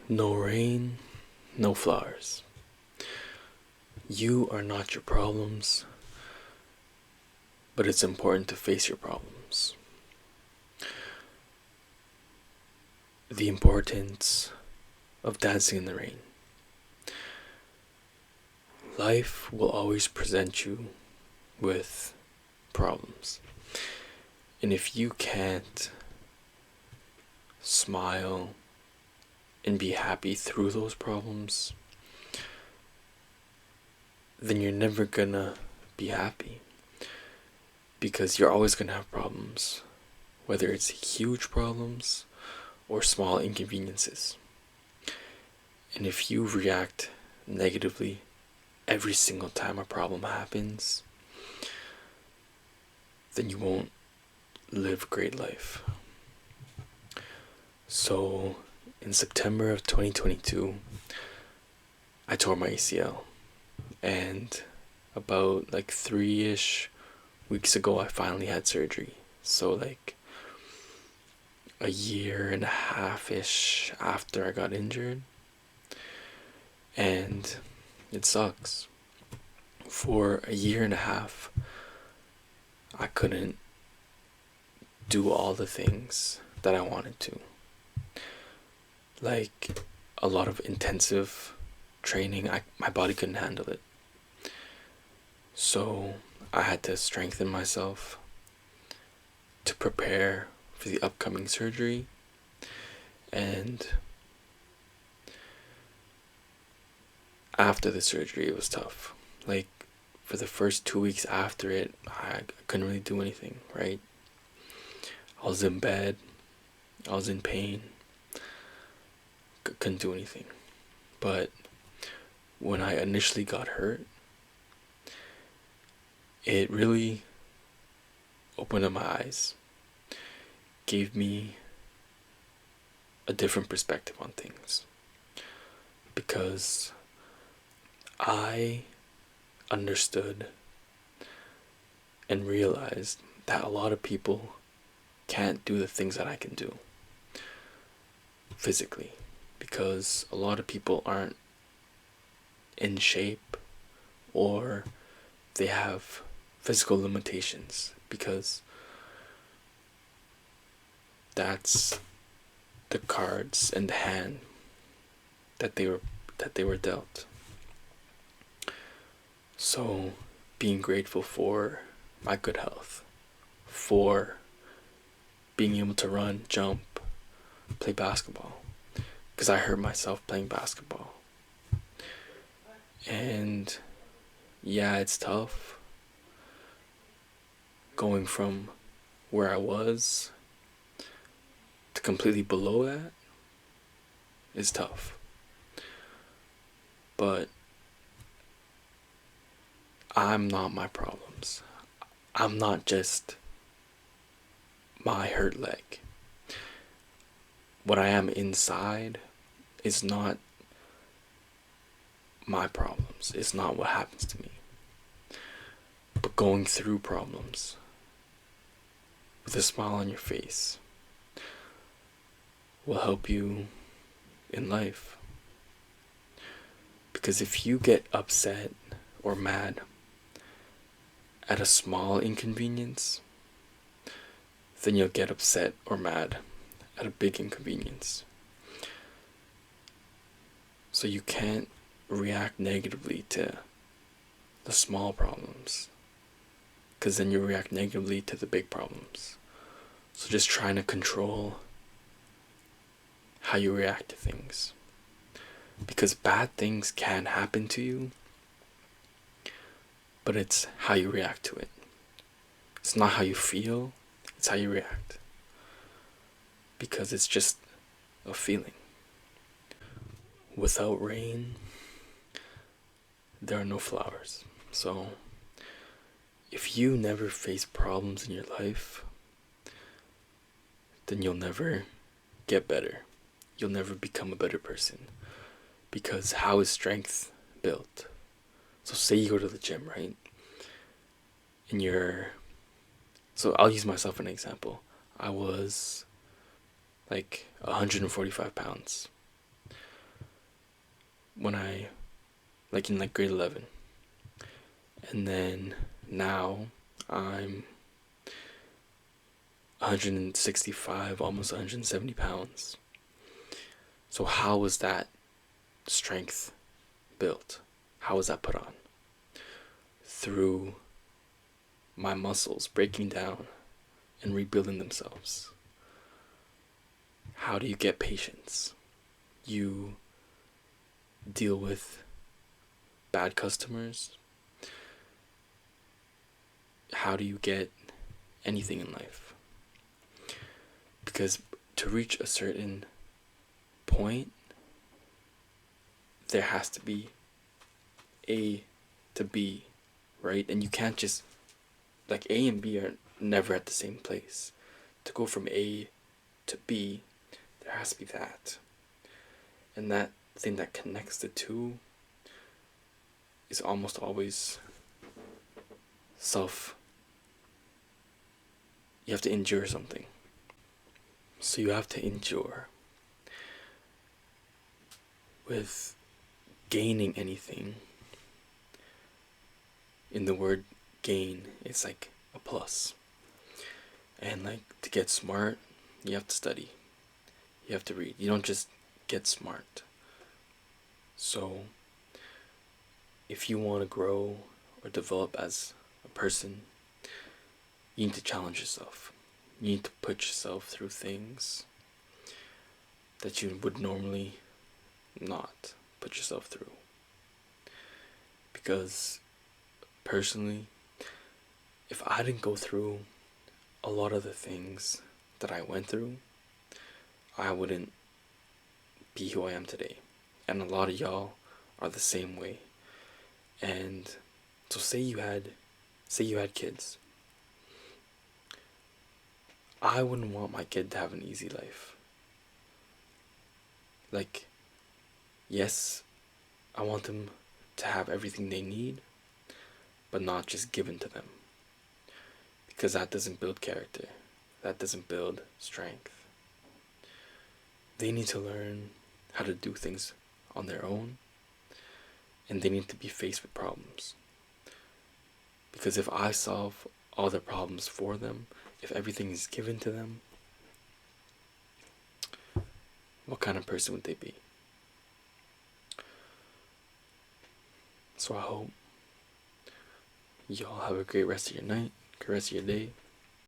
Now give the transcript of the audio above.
No rain, no flowers. You are not your problems, but it's important to face your problems. The importance of dancing in the rain. Life will always present you with problems. And if you can't smile and be happy through those problems, then you're never gonna be happy. Because you're always gonna have problems, whether it's huge problems or small inconveniences. And if you react negatively every single time a problem happens, then you won't live a great life. So, in September of 2022, I tore my ACL. And about 3-ish weeks ago, I finally had surgery. So, a year and a half-ish after I got injured. And it sucks. For a year and a half, I couldn't do all the things that I wanted to. Like a lot of intensive training, my body couldn't handle it. So I had to strengthen myself to prepare for the upcoming surgery. And after the surgery, it was tough. For the first 2 weeks after it, I couldn't really do anything, right? I was in bed, I was in pain, couldn't do anything. But when I initially got hurt, it really opened up my eyes, gave me a different perspective on things. Because I understood and realized that a lot of people can't do the things that I can do physically, because a lot of people aren't in shape, or they have physical limitations, because that's the cards and the hand that they were dealt. So being grateful for my good health, for being able to run, jump, play basketball, because I hurt myself playing basketball. And yeah, it's tough going from where I was to completely below that is tough. But I'm not my problems. I'm not just my hurt leg. What I am inside is not my problems. It's not what happens to me. But going through problems with a smile on your face will help you in life. Because if you get upset or mad at a small inconvenience, then you'll get upset or mad at a big inconvenience. So you can't react negatively to the small problems, because then you react negatively to the big problems. So just trying to control how you react to things. Because bad things can happen to you, but it's how you react to it. It's not how you feel, it's how you react. Because it's just a feeling. Without rain, there are no flowers. So, if you never face problems in your life, then you'll never get better. You'll never become a better person. Because how is strength built? So, say you go to the gym, right? And so I'll use myself as an example. I was like 145 pounds when in grade 11. And then now I'm 165, almost 170 pounds. So how was that strength built? How was that put on? Through my muscles breaking down and rebuilding themselves. How do you get patience? You deal with bad customers. How do you get anything in life? Because to reach a certain point, there has to be A to B, right? And you can't just, like, A and B are never at the same place. To go from A to B, there has to be that. And that thing that connects the two is almost always you have to endure something. So you have to endure. With gaining anything, in the word gain, it's like a plus. And like to get smart, you have to study. You have to read. You don't just get smart. So if you want to grow or develop as a person, you need to challenge yourself. You need to put yourself through things that you would normally not put yourself through. Because personally, if I didn't go through a lot of the things that I went through, I wouldn't be who I am today. And a lot of y'all are the same way. And so say you had kids. I wouldn't want my kid to have an easy life. Like, yes, I want them to have everything they need, but not just given to them. Because that doesn't build character. That doesn't build strength. They need to learn how to do things on their own, and they need to be faced with problems. Because if I solve all their problems for them, if everything is given to them, what kind of person would they be? So I hope y'all have a great rest of your night, great rest of your day.